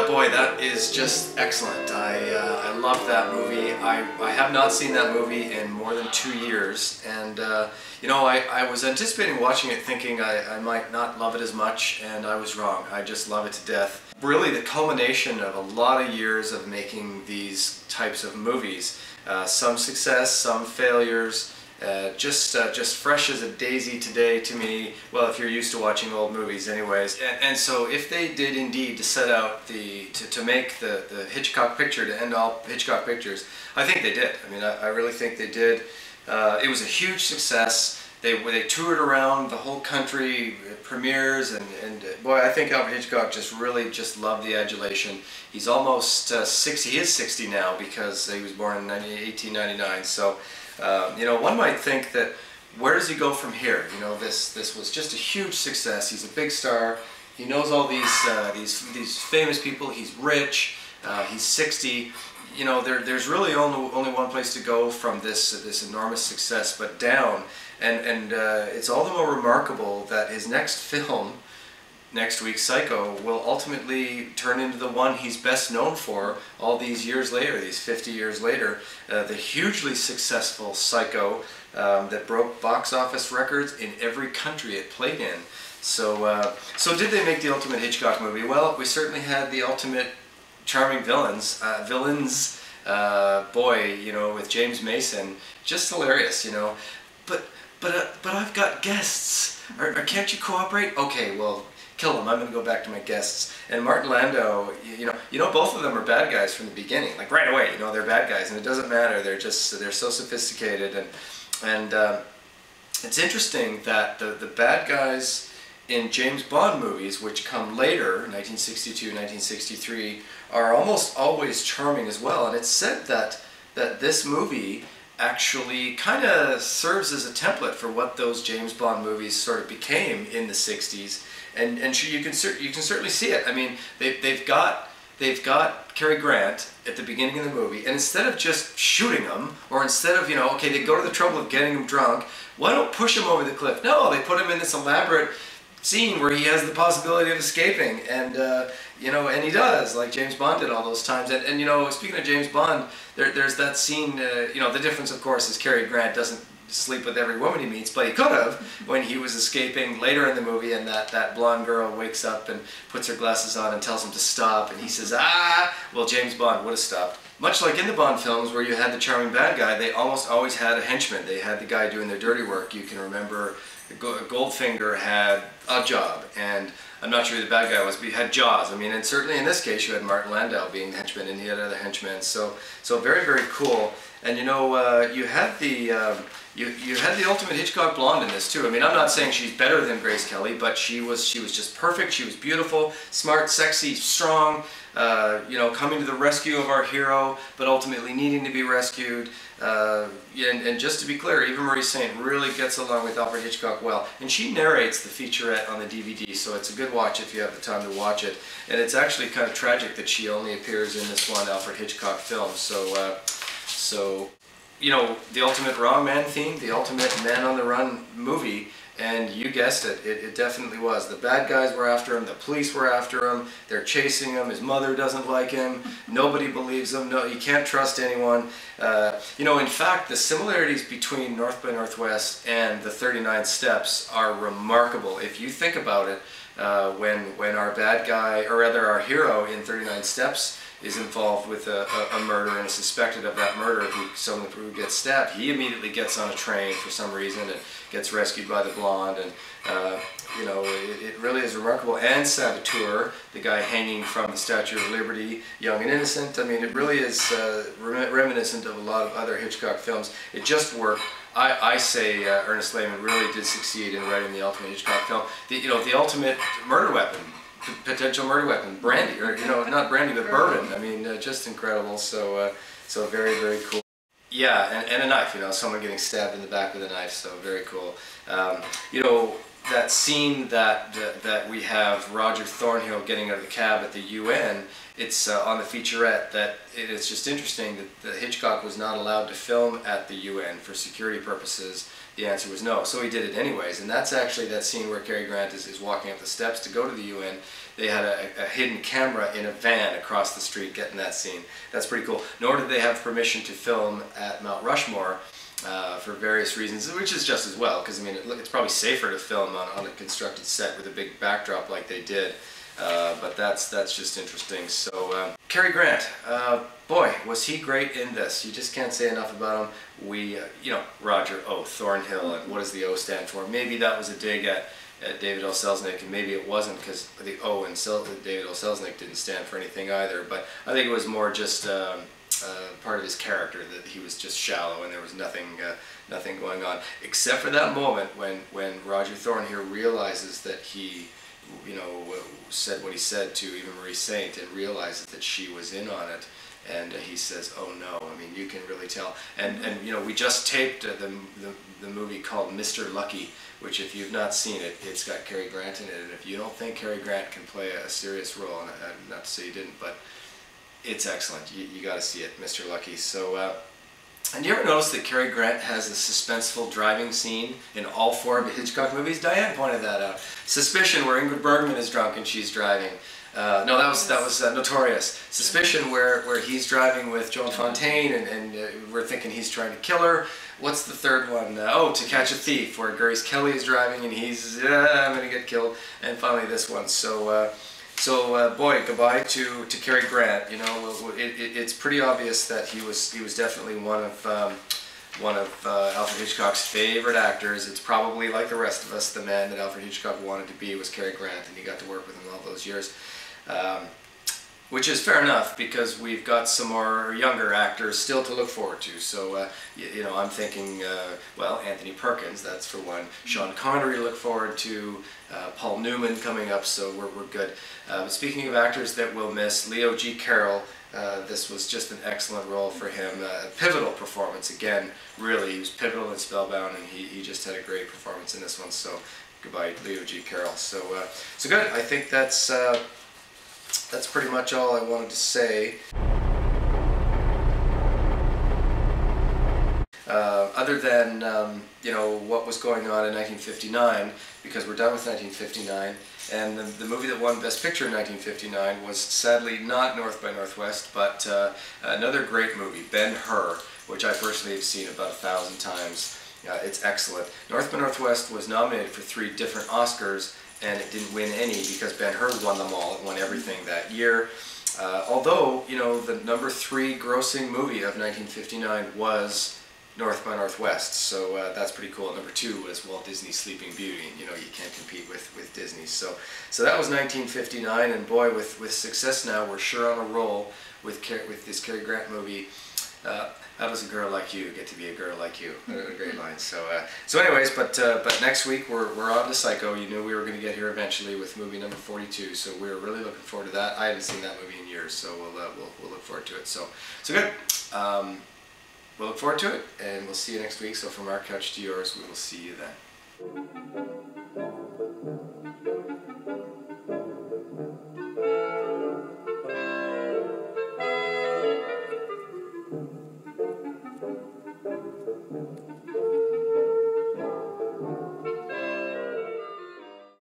Boy, that is just excellent. I love that movie. I have not seen that movie in more than 2 years, and you know, I was anticipating watching it thinking I might not love it as much, and I was wrong. I just love it to death. Really the culmination of a lot of years of making these types of movies. Some success, some failures. Just fresh as a daisy today to me. Well, if you're used to watching old movies anyways. And so if they did indeed to set out to make the Hitchcock picture, to end all Hitchcock pictures, I think they did. I mean, I really think they did. It was a huge success. They toured around the whole country, premieres, and boy, I think Alfred Hitchcock just really just loved the adulation. He's almost 60, he is 60 now because he was born in 1899, so you know, one might think that where does he go from here? You know, this was just a huge success. He's a big star. He knows all these famous people. He's rich. He's 60. You know, there's really only one place to go from this enormous success, but down. And it's all the more remarkable that his next film, next week, Psycho, will ultimately turn into the one he's best known for all these years later, these 50 years later. The hugely successful Psycho that broke box office records in every country it played in. So, so did they make the ultimate Hitchcock movie? Well, we certainly had the ultimate charming villains. Boy, you know, with James Mason, just hilarious, you know. But I've got guests. Can't you cooperate? Okay, well, kill them. I'm going to go back to my guests. And Martin Landau, you know, both of them are bad guys from the beginning. Like right away, you know, they're bad guys, and it doesn't matter. They're so sophisticated, and it's interesting that the bad guys in James Bond movies, which come later, 1962, 1963, are almost always charming as well. And it's said that this movie actually kind of serves as a template for what those James Bond movies sort of became in the 60s, and you can certainly see it. I mean, they've got Cary Grant at the beginning of the movie, and instead of just shooting him, or instead of, you know, okay, they go to the trouble of getting him drunk, why don't push him over the cliff? No, they put him in this elaborate scene where he has the possibility of escaping, and you know, and he does, like James Bond did all those times. And you know, speaking of James Bond, there's that scene. You know, the difference, of course, is Cary Grant doesn't sleep with every woman he meets, but he could have when he was escaping later in the movie, and that blonde girl wakes up and puts her glasses on and tells him to stop, and he says, ah, well, James Bond would have stopped. Much like in the Bond films where you had the charming bad guy, they almost always had a henchman. They had the guy doing their dirty work. You can remember Goldfinger had a job, and I'm not sure who the bad guy was, but he had Jaws. I mean, and certainly in this case you had Martin Landau being the henchman, and he had other henchmen. So very, very cool. And you know, you had the ultimate Hitchcock blonde in this too. I mean, I'm not saying she's better than Grace Kelly, but she was just perfect. She was beautiful, smart, sexy, strong. You know, coming to the rescue of our hero, but ultimately needing to be rescued. And just to be clear, Eva Marie Saint really gets along with Alfred Hitchcock well, and she narrates the featurette on the DVD, so it's a good watch if you have the time to watch it. And it's actually kind of tragic that she only appears in this one Alfred Hitchcock film. So you know, the ultimate wrong man theme, the ultimate man on the run movie. And you guessed it, it definitely was. The bad guys were after him, the police were after him, they're chasing him, his mother doesn't like him, nobody believes him, no, you can't trust anyone. You know, in fact, the similarities between North by Northwest and the 39 Steps are remarkable. If you think about it, when our bad guy, or rather our hero in 39 Steps, is involved with a murder and is suspected of that murder, someone who gets stabbed, he immediately gets on a train for some reason and gets rescued by the blonde. And you know, it really is remarkable. And Saboteur, the guy hanging from the Statue of Liberty, young and innocent. I mean, it really is reminiscent of a lot of other Hitchcock films. It just worked. I say Ernest Lehman really did succeed in writing the ultimate Hitchcock film. You know, the ultimate murder weapon. Potential murder weapon, brandy, or, you know, not brandy, but bourbon. I mean, just incredible. So very, very cool. Yeah, and a knife. You know, someone getting stabbed in the back with a knife. So very cool. You know, that scene that we have Roger Thornhill getting out of the cab at the UN it's on the featurette that it's just interesting that Hitchcock was not allowed to film at the UN for security purposes. The answer was no, so he did it anyways, and that's actually that scene where Cary Grant is walking up the steps to go to the UN. They had a hidden camera in a van across the street getting that scene. That's pretty cool. Nor did they have permission to film at Mount Rushmore for various reasons, which is just as well, because I mean, it's probably safer to film on a constructed set with a big backdrop like they did. But that's just interesting. So Cary Grant, boy, was he great in this. You just can't say enough about him. We, you know, Roger O, Thornhill, and what does the O stand for? Maybe that was a dig at David O. Selznick, and maybe it wasn't, because the O in David O. Selznick didn't stand for anything either. But I think it was more just part of his character, that he was just shallow and there was nothing going on, except for that moment when Roger Thornhill realizes that he, you know, said what he said to Eva Marie Saint, and realizes that she was in on it, and he says, "Oh no!" I mean, you can really tell. And you know, we just taped the movie called Mr. Lucky, which, if you've not seen it, it's got Cary Grant in it. And if you don't think Cary Grant can play a serious role, and not to say he didn't, but it's excellent. You got to see it, Mr. Lucky. So. And you ever notice that Cary Grant has a suspenseful driving scene in all 4 of the Hitchcock movies? Diane pointed that out. Suspicion, where Ingrid Bergman is drunk and she's driving. No, that was Notorious. Suspicion, where he's driving with Joan Fontaine, and we're thinking he's trying to kill her. What's the third one? Oh, To Catch a Thief, where Grace Kelly is driving and he's, I'm going to get killed. And finally this one. So, boy, goodbye to Cary Grant. You know, it's pretty obvious that he was definitely one of Alfred Hitchcock's favorite actors. It's probably, like the rest of us, the man that Alfred Hitchcock wanted to be was Cary Grant, and he got to work with him all those years. Which is fair enough, because we've got some more younger actors still to look forward to. So, you know, I'm thinking, well, Anthony Perkins, that's for one. Sean Connery to look forward to. Paul Newman coming up, so we're good. But speaking of actors that we'll miss, Leo G. Carroll, this was just an excellent role for him. A pivotal performance, again, really. He was pivotal in Spellbound, and he just had a great performance in this one. So, goodbye, Leo G. Carroll. So, so good. I think that's pretty much all I wanted to say. Other than, you know, what was going on in 1959, because we're done with 1959, and the movie that won Best Picture in 1959 was sadly not North by Northwest, but another great movie, Ben-Hur, which I personally have seen about 1,000 times. It's excellent. North by Northwest was nominated for 3 different Oscars, and it didn't win any because Ben-Hur won them all. It won everything that year. Although, you know, the number 3 grossing movie of 1959 was North by Northwest, so that's pretty cool. Number 2 was Walt Disney's Sleeping Beauty. You know, you can't compete with Disney. So that was 1959, and boy, with success now, we're sure on a roll with this Cary Grant movie. How does a girl like you get to be a girl like you? A great line. So anyways, but next week we're on to Psycho. You knew we were going to get here eventually with movie number 42. So we're really looking forward to that. I haven't seen that movie in years, so we'll look forward to it. So good. We'll look forward to it, and we'll see you next week. So from our couch to yours, we will see you then.